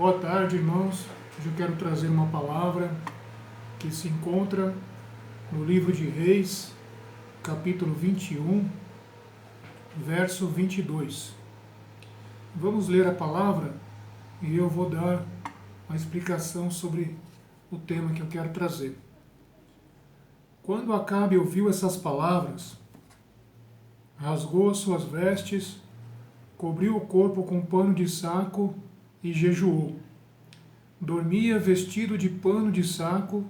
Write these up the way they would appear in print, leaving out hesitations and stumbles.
Boa tarde, irmãos. Hoje eu quero trazer uma palavra que se encontra no livro de Reis, capítulo 21, verso 22. Vamos ler a palavra e eu vou dar uma explicação sobre o tema que eu quero trazer. Quando Acabe ouviu essas palavras, rasgou as suas vestes, cobriu o corpo com pano de saco e jejuou. Dormia vestido de pano de saco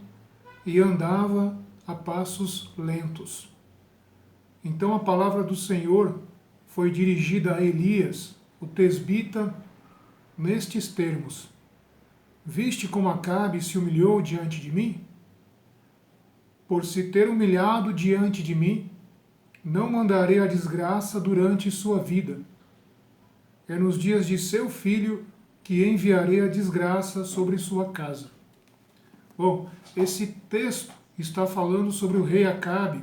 e andava a passos lentos. Então a palavra do Senhor foi dirigida a Elias, o tesbita, nestes termos: Viste como Acabe se humilhou diante de mim? Por se ter humilhado diante de mim, não mandarei a desgraça durante sua vida. É nos dias de seu filho que enviarei a desgraça sobre sua casa. Bom, esse texto está falando sobre o rei Acabe,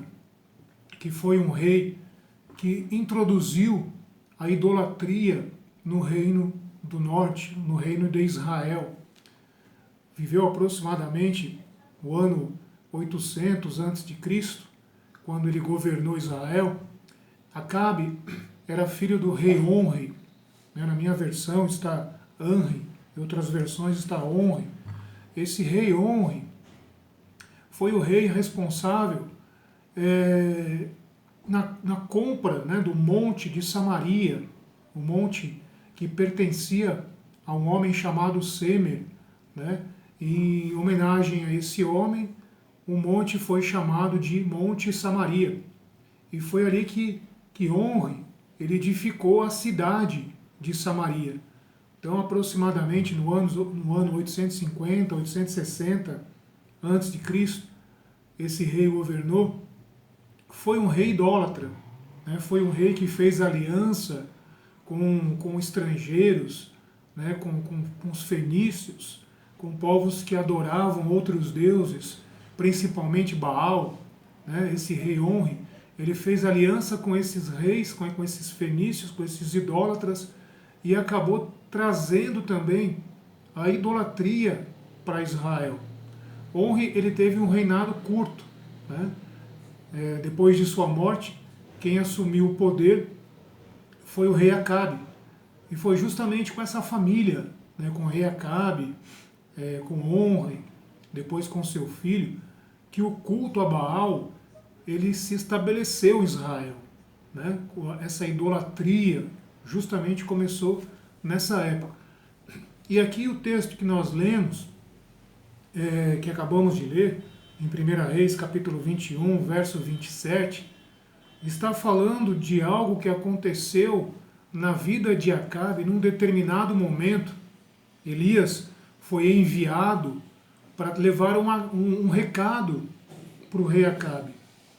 que foi um rei que introduziu a idolatria no reino do norte, no reino de Israel. Viveu aproximadamente o ano 800 a.C., quando ele governou Israel. Acabe era filho do rei Onri. Na minha versão está Anri, em outras versões está Onri. Esse rei Onri foi o rei responsável na compra, do monte de Samaria, o monte que pertencia a um homem chamado Semer. Em homenagem a esse homem, o monte foi chamado de Monte Samaria. E foi ali que Onri ele edificou a cidade de Samaria. Então, aproximadamente no ano 850, 860 a.C., esse rei governou. Foi um rei idólatra, foi um rei que fez aliança com estrangeiros, com os fenícios, com povos que adoravam outros deuses, principalmente Baal. Esse rei Onri, ele fez aliança com esses reis, com esses fenícios, com esses idólatras, e acabou trazendo também a idolatria para Israel. Onri ele teve um reinado curto. Depois de sua morte, quem assumiu o poder foi o rei Acabe. E foi justamente com essa família, com o rei Acabe, com Onri, depois com seu filho, que o culto a Baal ele se estabeleceu em Israel. Essa idolatria justamente começou nessa época. E aqui o texto que nós lemos, que acabamos de ler, em 1 Reis, capítulo 21, verso 27, está falando de algo que aconteceu na vida de Acabe num determinado momento. Elias foi enviado para levar um recado para o rei Acabe.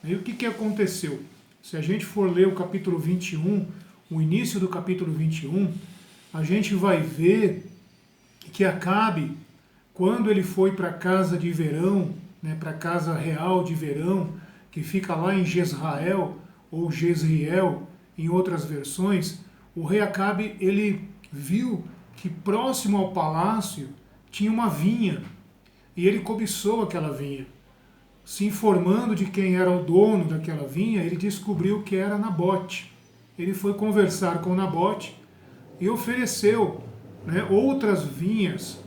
E o que aconteceu? Se a gente for ler o capítulo 21, o início do capítulo 21, a gente vai ver que Acabe, quando ele foi para a casa de verão, para a casa real de verão, que fica lá em Jezrael, ou Jezreel, em outras versões, o rei Acabe ele viu que próximo ao palácio tinha uma vinha, e ele cobiçou aquela vinha. Se informando de quem era o dono daquela vinha, ele descobriu que era Nabote. Ele foi conversar com Nabote e ofereceu outras vinhas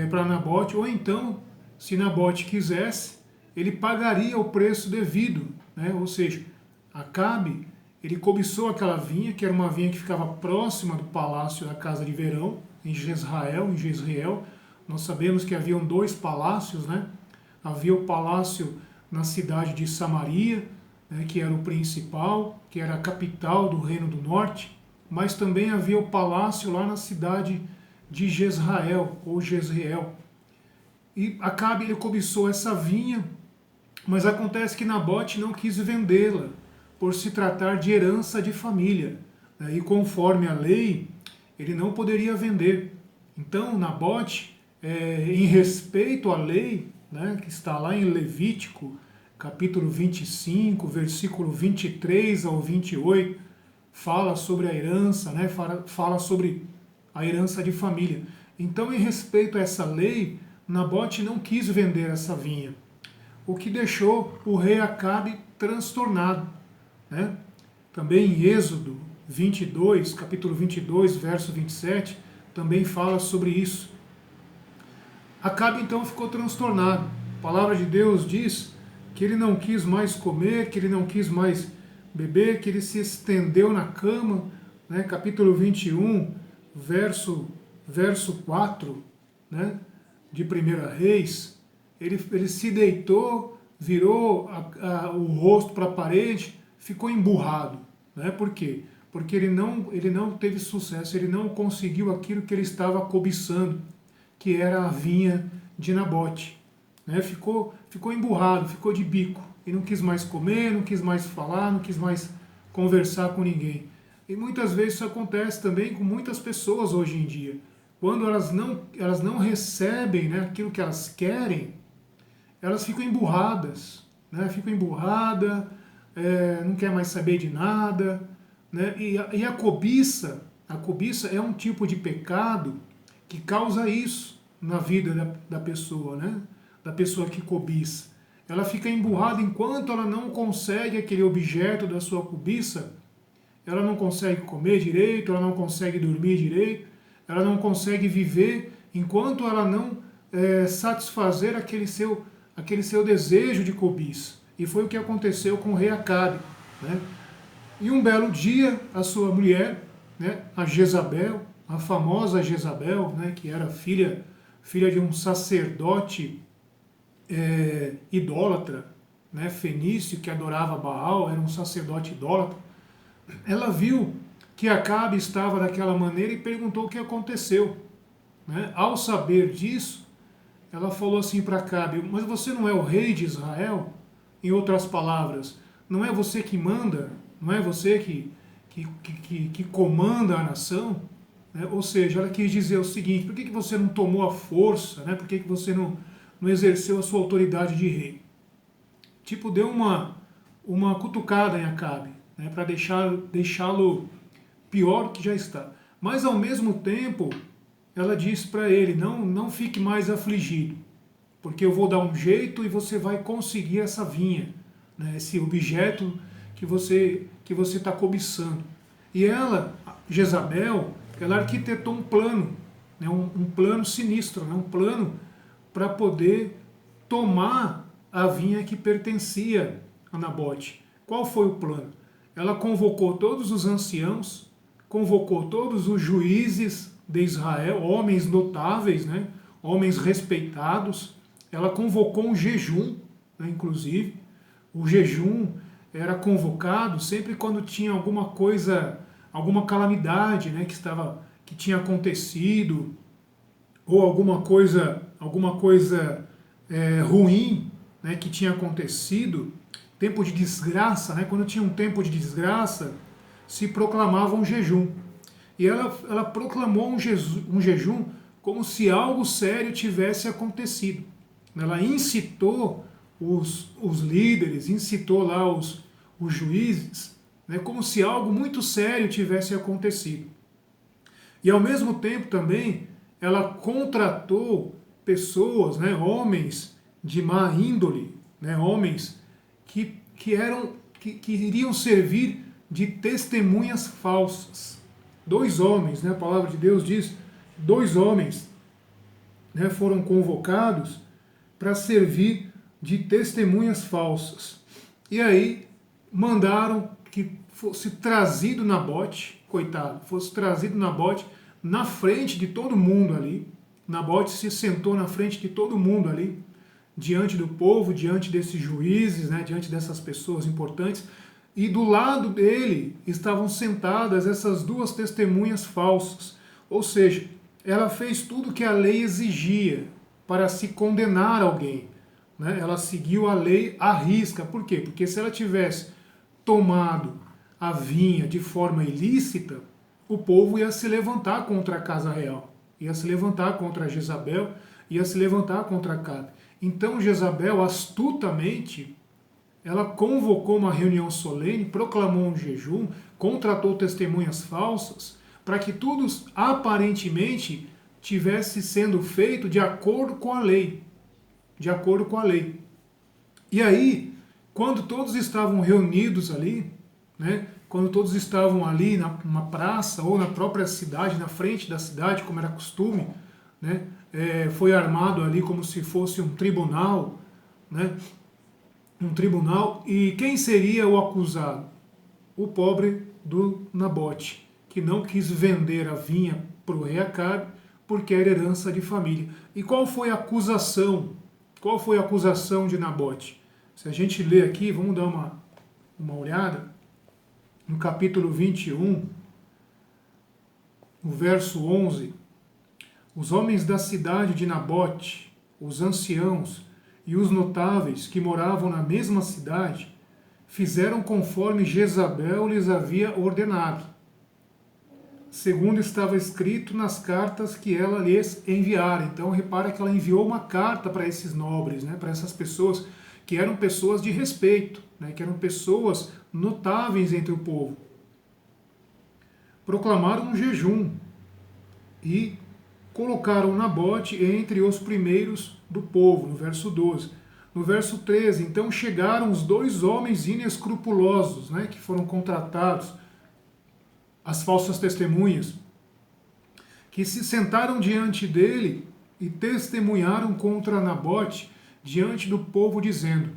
para Nabote, ou então, se Nabote quisesse, ele pagaria o preço devido. Ou seja, Acabe, ele cobiçou aquela vinha, que era uma vinha que ficava próxima do palácio da casa de verão, em Jezreel. Nós sabemos que haviam dois palácios, Havia o palácio na cidade de Samaria, que era o principal, que era a capital do Reino do Norte, mas também havia o palácio lá na cidade de Jezrael, ou Jezreel. E Acabe ele cobiçou essa vinha, mas acontece que Nabote não quis vendê-la, por se tratar de herança de família. E conforme a lei, ele não poderia vender. Então Nabote, em respeito à lei, que está lá em Levítico, capítulo 25, versículo 23 ao 28, fala sobre a herança, fala sobre a herança de família. Então, em respeito a essa lei, Nabote não quis vender essa vinha, o que deixou o rei Acabe transtornado, né? Também em Êxodo 22, capítulo 22, verso 27, também fala sobre isso. Acabe então ficou transtornado. A palavra de Deus diz que ele não quis mais comer, que ele não quis mais beber, que ele se estendeu na cama, né? Capítulo 21, verso 4, né? De 1 Reis, ele se deitou, virou o rosto para a parede, ficou emburrado, né? Por quê? Porque ele não teve sucesso, ele não conseguiu aquilo que ele estava cobiçando, que era a vinha de Nabote, né? Ficou emburrado, ficou de bico, e não quis mais comer, não quis mais falar, não quis mais conversar com ninguém. E muitas vezes isso acontece também com muitas pessoas hoje em dia. Quando elas não recebem, né, aquilo que elas querem, elas ficam emburradas, né? Ficam emburradas, não quer mais saber de nada, né? E a cobiça é um tipo de pecado que causa isso na vida da pessoa, né? Da pessoa que cobiça. Ela fica emburrada enquanto ela não consegue aquele objeto da sua cobiça, ela não consegue comer direito, ela não consegue dormir direito, ela não consegue viver enquanto ela não satisfazer aquele seu desejo de cobiça. E foi o que aconteceu com o rei Acabe, né? E um belo dia, a sua mulher, né, a Jezabel, a famosa Jezabel, né, que era filha de um sacerdote idólatra, né, fenício, que adorava Baal, era um sacerdote idólatra. Ela viu que Acabe estava daquela maneira e perguntou o que aconteceu, né? Ao saber disso, ela falou assim para Acabe: mas você não é o rei de Israel? Em outras palavras, não é você que manda? Não é você que comanda a nação? Né? Ou seja, ela quis dizer o seguinte: por que você não tomou a força? Né? Por que você não exerceu a sua autoridade de rei? Tipo, deu uma cutucada em Acabe, né? Para deixá-lo pior que já está. Mas ao mesmo tempo, ela disse para ele: não fique mais afligido, porque eu vou dar um jeito e você vai conseguir essa vinha, né? Esse objeto que você está cobiçando. E ela, Jezabel, ela arquitetou um plano, né? Um plano sinistro, né? Um plano para poder tomar a vinha que pertencia a Nabote. Qual foi o plano? Ela convocou todos os anciãos, convocou todos os juízes de Israel, homens notáveis, né? Homens respeitados. Ela convocou um jejum, né? Inclusive. O jejum era convocado sempre quando tinha alguma coisa, alguma calamidade, né? Que tinha acontecido, ou alguma coisa ruim, né? Que tinha acontecido. Tempo de desgraça, né? Quando tinha um tempo de desgraça, se proclamava um jejum. E ela proclamou um jejum como se algo sério tivesse acontecido. Ela incitou os líderes, incitou lá os juízes, né? Como se algo muito sério tivesse acontecido. E ao mesmo tempo também, ela contratou pessoas, né? Homens de má índole, né? Homens que iriam servir de testemunhas falsas. 2 homens, né? A palavra de Deus diz, 2 homens, né, foram convocados para servir de testemunhas falsas. E aí mandaram que fosse trazido Nabote, coitado, fosse trazido Nabote na frente de todo mundo ali. Nabote se sentou na frente de todo mundo ali, diante do povo, diante desses juízes, né, diante dessas pessoas importantes, e do lado dele estavam sentadas essas 2 testemunhas falsas. Ou seja, ela fez tudo que a lei exigia para se condenar alguém, né? Ela seguiu a lei à risca. Por quê? Porque se ela tivesse tomado a vinha de forma ilícita, o povo ia se levantar contra a casa real, ia se levantar contra Jezabel, ia se levantar contra Acabe. Então Jezabel, astutamente, ela convocou uma reunião solene, proclamou um jejum, contratou testemunhas falsas, para que todos aparentemente tivesse sendo feito de acordo com a lei. De acordo com a lei. E aí, quando todos estavam reunidos ali, né, quando todos estavam ali numa praça ou na própria cidade, na frente da cidade, como era costume, né, foi armado ali como se fosse um tribunal, né, um tribunal, e quem seria o acusado? O pobre do Nabote, que não quis vender a vinha para o rei Acabe, porque era herança de família. E qual foi a acusação? Qual foi a acusação de Nabote? Se a gente ler aqui, vamos dar uma olhada, no capítulo 21, no verso 11, os homens da cidade de Nabote, os anciãos e os notáveis que moravam na mesma cidade, fizeram conforme Jezabel lhes havia ordenado, segundo estava escrito nas cartas que ela lhes enviara. Então repara que ela enviou uma carta para esses nobres, né, para essas pessoas que eram pessoas de respeito, né, que eram pessoas notáveis entre o povo. Proclamaram um jejum e colocaram Nabote entre os primeiros do povo, no verso 12. No verso 13, então chegaram os dois homens inescrupulosos, né, que foram contratados, as falsas testemunhas, que se sentaram diante dele e testemunharam contra Nabote diante do povo, dizendo: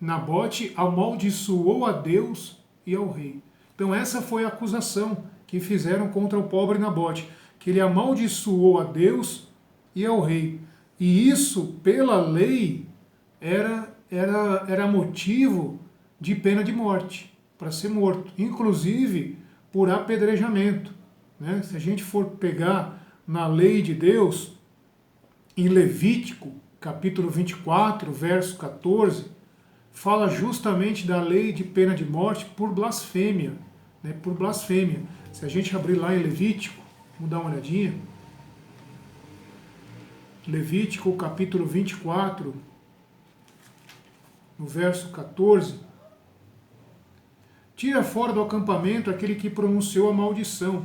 Nabote amaldiçoou a Deus e ao rei. Então essa foi a acusação que fizeram contra o pobre Nabote, que ele amaldiçoou a Deus e ao rei. E isso, pela lei, era motivo de pena de morte, para ser morto, inclusive por apedrejamento, né? Se a gente for pegar na lei de Deus, em Levítico, capítulo 24, verso 14, fala justamente da lei de pena de morte por blasfêmia, né? Por blasfêmia. Se a gente abrir lá em Levítico, vamos dar uma olhadinha. Levítico, capítulo 24, no verso 14. Tira fora do acampamento aquele que pronunciou a maldição.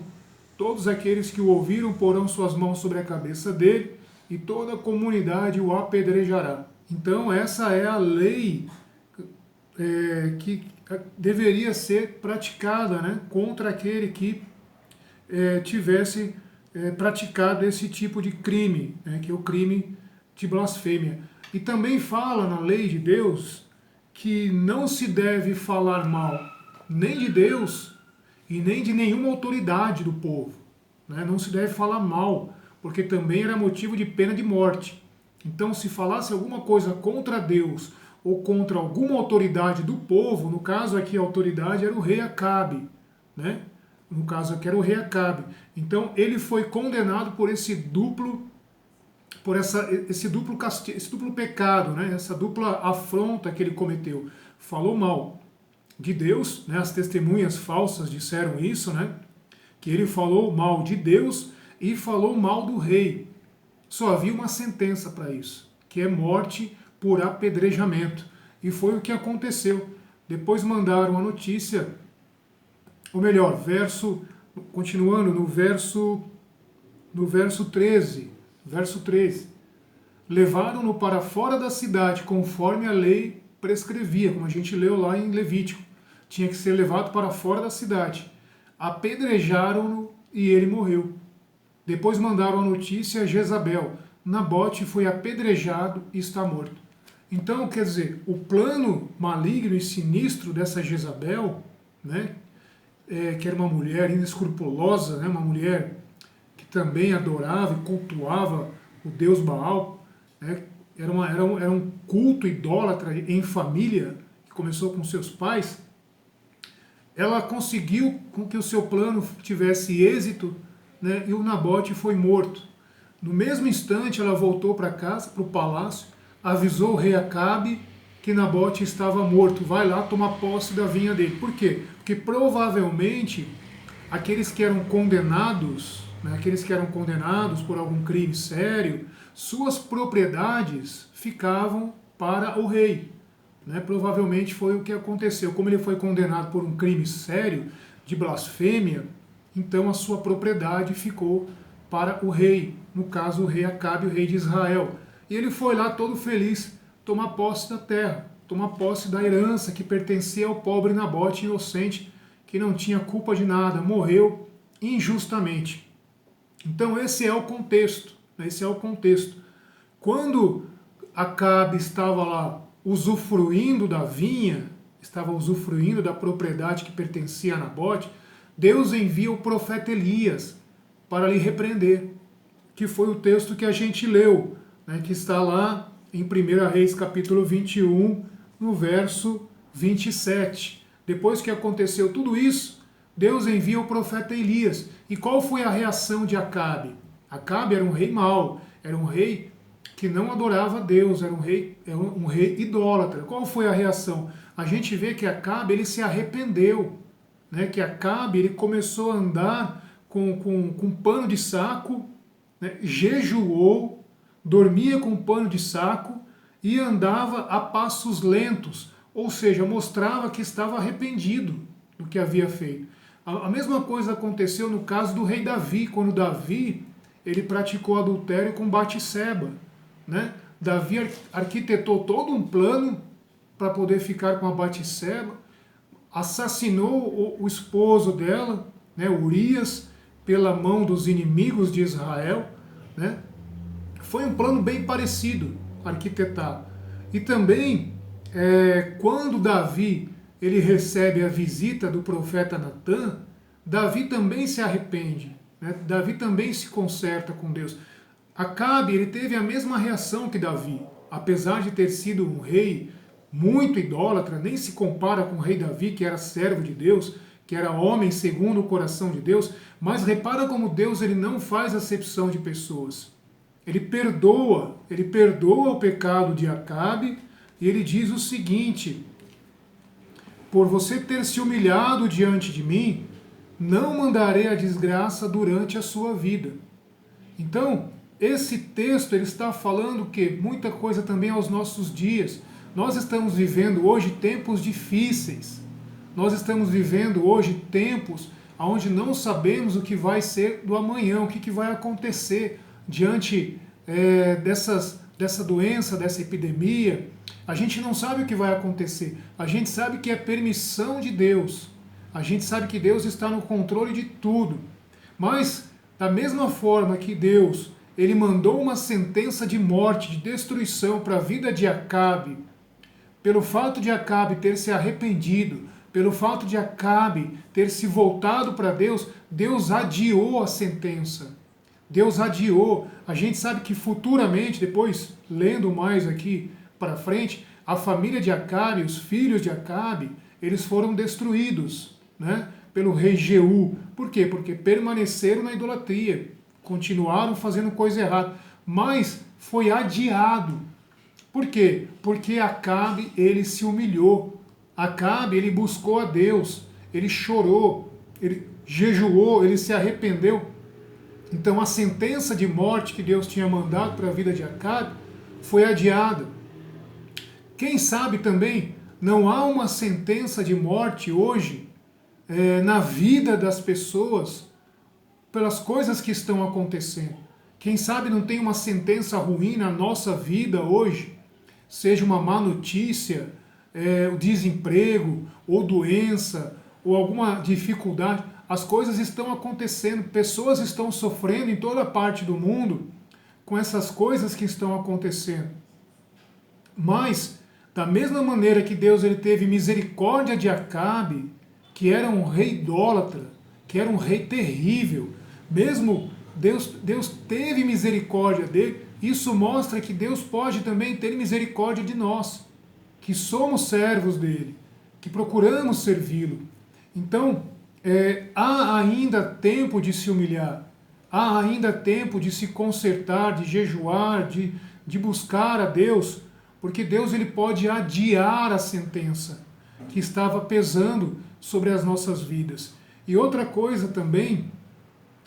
Todos aqueles que o ouviram porão suas mãos sobre a cabeça dele, e toda a comunidade o apedrejará. Então essa é a lei que deveria ser praticada, né, contra aquele que tivesse praticado esse tipo de crime, né, que é o crime de blasfêmia. E também fala na lei de Deus que não se deve falar mal nem de Deus e nem de nenhuma autoridade do povo, né? Não se deve falar mal, porque também era motivo de pena de morte. Então, se falasse alguma coisa contra Deus ou contra alguma autoridade do povo, no caso aqui a autoridade era o rei Acabe, né? No caso aqui era o rei Acabe. Então, ele foi condenado por esse duplo pecado, né? Essa dupla afronta que ele cometeu. Falou mal de Deus, né? As testemunhas falsas disseram isso, né? Que ele falou mal de Deus e falou mal do rei. Só havia uma sentença para isso, que é morte por apedrejamento. E foi o que aconteceu. Depois mandaram a notícia, ou melhor, continuando no verso 13. Verso 13. Levaram-no para fora da cidade, conforme a lei prescrevia, como a gente leu lá em Levítico. Tinha que ser levado para fora da cidade. Apedrejaram-no e ele morreu. Depois mandaram a notícia a Jezabel: Nabote foi apedrejado e está morto. Então, quer dizer, o plano maligno e sinistro dessa Jezabel, né, que era uma mulher inescrupulosa, né, uma mulher que também adorava e cultuava o deus Baal, né, era um culto idólatra em família, que começou com seus pais. Ela conseguiu com que o seu plano tivesse êxito, né, e o Nabote foi morto. No mesmo instante, ela voltou para casa, para o palácio, avisou o rei Acabe que Nabote estava morto. Vai lá tomar posse da vinha dele. Por quê? Porque provavelmente aqueles que eram condenados, né, aqueles que eram condenados por algum crime sério, suas propriedades ficavam para o rei. Né? Provavelmente foi o que aconteceu. Como ele foi condenado por um crime sério de blasfêmia, então a sua propriedade ficou para o rei. no caso o rei Acabe, o rei de Israel. E ele foi lá todo feliz tomar posse da terra, tomar posse da herança que pertencia ao pobre Nabote inocente, que não tinha culpa de nada, morreu injustamente. Então esse é o contexto, esse é o contexto. Quando Acabe estava lá usufruindo da vinha, estava usufruindo da propriedade que pertencia a Nabote, Deus envia o profeta Elias para lhe repreender, que foi o texto que a gente leu, né, que está lá em 1 Reis capítulo 21, no verso 27. Depois que aconteceu tudo isso, Deus envia o profeta Elias. E qual foi a reação de Acabe? Acabe era um rei mau, era um rei que não adorava Deus, era um rei idólatra. Qual foi a reação? A gente vê que Acabe ele se arrependeu, né? Que Acabe ele começou a andar com pano de saco, né? Jejuou, dormia com pano de saco e andava a passos lentos, ou seja, mostrava que estava arrependido do que havia feito. A mesma coisa aconteceu no caso do rei Davi, quando Davi ele praticou adultério com Batseba, né? Davi arquitetou todo um plano para poder ficar com a Batseba, assassinou o esposo dela, né, Urias, pela mão dos inimigos de Israel, né? Foi um plano bem parecido arquitetado. E também, quando Davi ele recebe a visita do profeta Natã, Davi também se arrepende, né? Davi também se conserta com Deus. Acabe ele teve a mesma reação que Davi, apesar de ter sido um rei muito idólatra, nem se compara com o rei Davi, que era servo de Deus, que era homem segundo o coração de Deus, mas repara como Deus ele não faz acepção de pessoas. Ele perdoa o pecado de Acabe, e ele diz o seguinte: por você ter se humilhado diante de mim, não mandarei a desgraça durante a sua vida. Então, esse texto ele está falando que muita coisa também aos nossos dias. Nós estamos vivendo hoje tempos difíceis. Nós estamos vivendo hoje tempos onde não sabemos o que vai ser do amanhã, o que vai acontecer diante dessa doença, dessa epidemia. A gente não sabe o que vai acontecer. A gente sabe que é permissão de Deus. A gente sabe que Deus está no controle de tudo. Mas, da mesma forma que Deus ele mandou uma sentença de morte, de destruição para a vida de Acabe, pelo fato de Acabe ter se arrependido, pelo fato de Acabe ter se voltado para Deus, Deus adiou a sentença. Deus adiou. A gente sabe que futuramente, depois, lendo mais aqui para frente, a família de Acabe, os filhos de Acabe, eles foram destruídos, né, pelo rei Jeú. Por quê? Porque permaneceram na idolatria, continuaram fazendo coisa errada, mas foi adiado. Por quê? Porque Acabe, ele se humilhou. Acabe, ele buscou a Deus, ele chorou, ele jejuou, ele se arrependeu. Então a sentença de morte que Deus tinha mandado para a vida de Acabe foi adiada. Quem sabe também não há uma sentença de morte hoje na vida das pessoas pelas coisas que estão acontecendo. Quem sabe não tem uma sentença ruim na nossa vida hoje, seja uma má notícia, o desemprego, ou doença, ou alguma dificuldade. As coisas estão acontecendo, pessoas estão sofrendo em toda parte do mundo com essas coisas que estão acontecendo. Mas, da mesma maneira que Deus ele teve misericórdia de Acabe, que era um rei idólatra, que era um rei terrível, mesmo Deus teve misericórdia dele, isso mostra que Deus pode também ter misericórdia de nós, que somos servos dele, que procuramos servi-lo. Então, há ainda tempo de se humilhar, há ainda tempo de se consertar, de jejuar, de buscar a Deus, porque Deus ele pode adiar a sentença que estava pesando sobre as nossas vidas. E outra coisa também,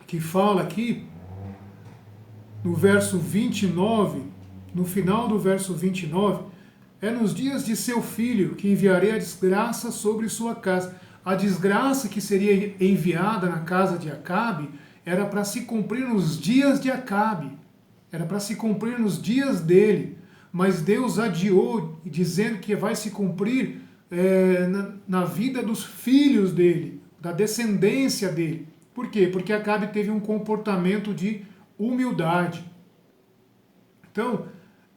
que fala aqui, no verso 29, no final do verso 29, nos dias de seu filho que enviarei a desgraça sobre sua casa. A desgraça que seria enviada na casa de Acabe era para se cumprir nos dias de Acabe. era para se cumprir nos dias dele, mas Deus adiou, dizendo que vai se cumprir na vida dos filhos dele, da descendência dele. Por quê? Porque Acabe teve um comportamento de humildade. Então,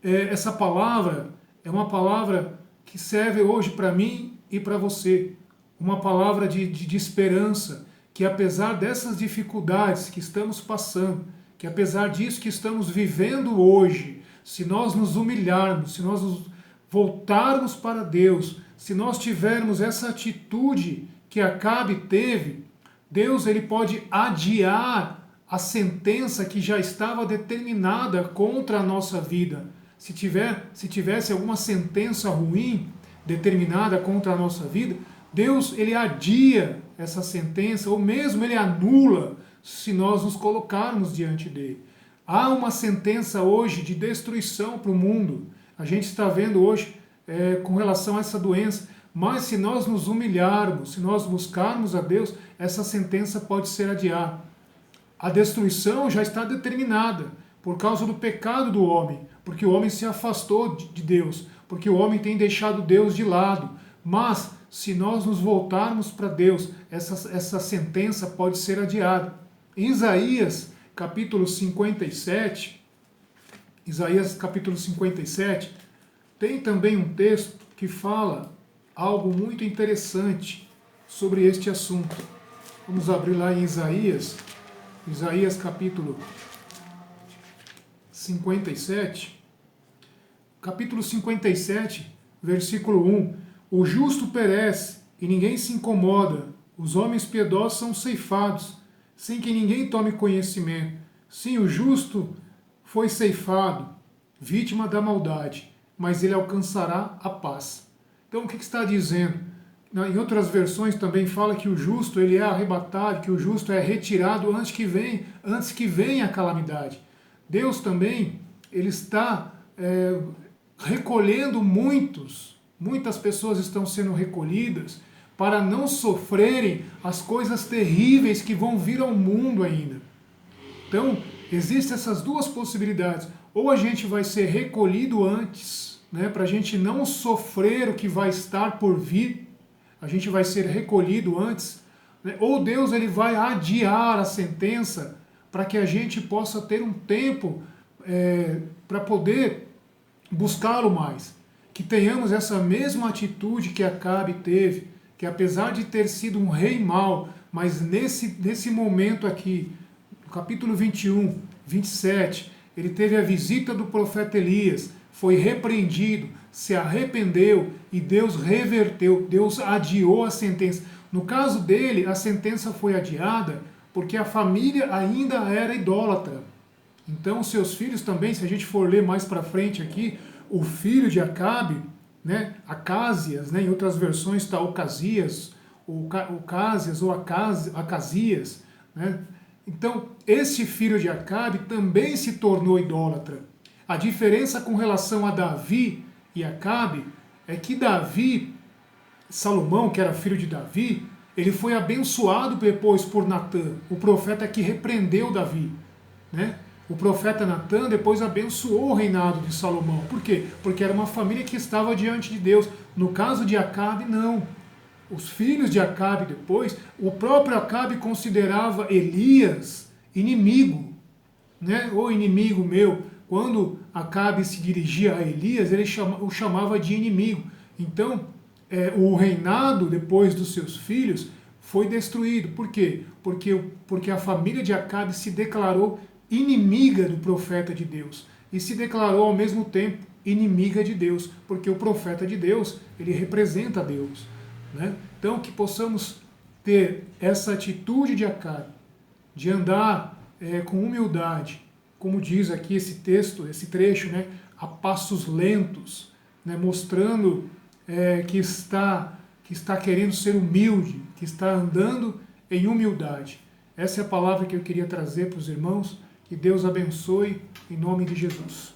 essa palavra é uma palavra que serve hoje para mim e para você. Uma palavra de esperança, que apesar dessas dificuldades que estamos passando, que apesar disso que estamos vivendo hoje, se nós nos humilharmos, se nós nos voltarmos para Deus, se nós tivermos essa atitude que Acabe teve, Deus ele pode adiar a sentença que já estava determinada contra a nossa vida. Se tivesse alguma sentença ruim determinada contra a nossa vida, Deus ele adia essa sentença, ou mesmo ele anula, se nós nos colocarmos diante dele. Há uma sentença hoje de destruição para o mundo. A gente está vendo hoje com relação a essa doença. Mas se nós nos humilharmos, se nós buscarmos a Deus, essa sentença pode ser adiada. A destruição já está determinada por causa do pecado do homem, porque o homem se afastou de Deus, porque o homem tem deixado Deus de lado. Mas se nós nos voltarmos para Deus, essa sentença pode ser adiada. Em Isaías capítulo 57, tem também um texto que fala algo muito interessante sobre este assunto. Vamos abrir lá em Isaías capítulo 57. Capítulo 57, versículo 1. O justo perece e ninguém se incomoda, os homens piedosos são ceifados, sem que ninguém tome conhecimento. Sim, o justo foi ceifado, vítima da maldade, mas ele alcançará a paz. Então o que está dizendo? Em outras versões também fala que o justo ele é arrebatado, que o justo é retirado antes que venha a calamidade. Deus também ele está recolhendo muitas pessoas estão sendo recolhidas para não sofrerem as coisas terríveis que vão vir ao mundo ainda. Então, existem essas duas possibilidades. Ou a gente vai ser recolhido antes, para a gente não sofrer o que vai estar por vir, a gente vai ser recolhido antes, ou Deus ele vai adiar a sentença para que a gente possa ter um tempo para poder buscá-lo mais. Que tenhamos essa mesma atitude que Acabe teve, que apesar de ter sido um rei mau, mas nesse momento aqui, no capítulo 21, 27, ele teve a visita do profeta Elias, foi repreendido, se arrependeu e Deus reverteu, Deus adiou a sentença. No caso dele, a sentença foi adiada porque a família ainda era idólatra. Então, seus filhos também, se a gente for ler mais para frente aqui, o filho de Acabe, Acásias, em outras versões está Ocasias, Ocásias ou Acasias, Então, esse filho de Acabe também se tornou idólatra. A diferença com relação a Davi e Acabe é que Salomão, que era filho de Davi, ele foi abençoado depois por Natã, o profeta que repreendeu Davi, O profeta Natã depois abençoou o reinado de Salomão. Por quê? Porque era uma família que estava diante de Deus. No caso de Acabe, não. Os filhos de Acabe depois, o próprio Acabe considerava Elias inimigo, Ou inimigo meu. Quando Acabe se dirigia a Elias, ele o chamava de inimigo. Então, o reinado depois dos seus filhos foi destruído. Por quê? Porque a família de Acabe se declarou inimiga do profeta de Deus e se declarou ao mesmo tempo inimiga de Deus, porque o profeta de Deus, ele representa Deus, Então que possamos ter essa atitude de Acabe, de andar com humildade, como diz aqui esse texto, esse trecho, a passos lentos, mostrando que está querendo ser humilde, que está andando em humildade. Essa é a palavra que eu queria trazer para os irmãos. Que Deus abençoe, em nome de Jesus.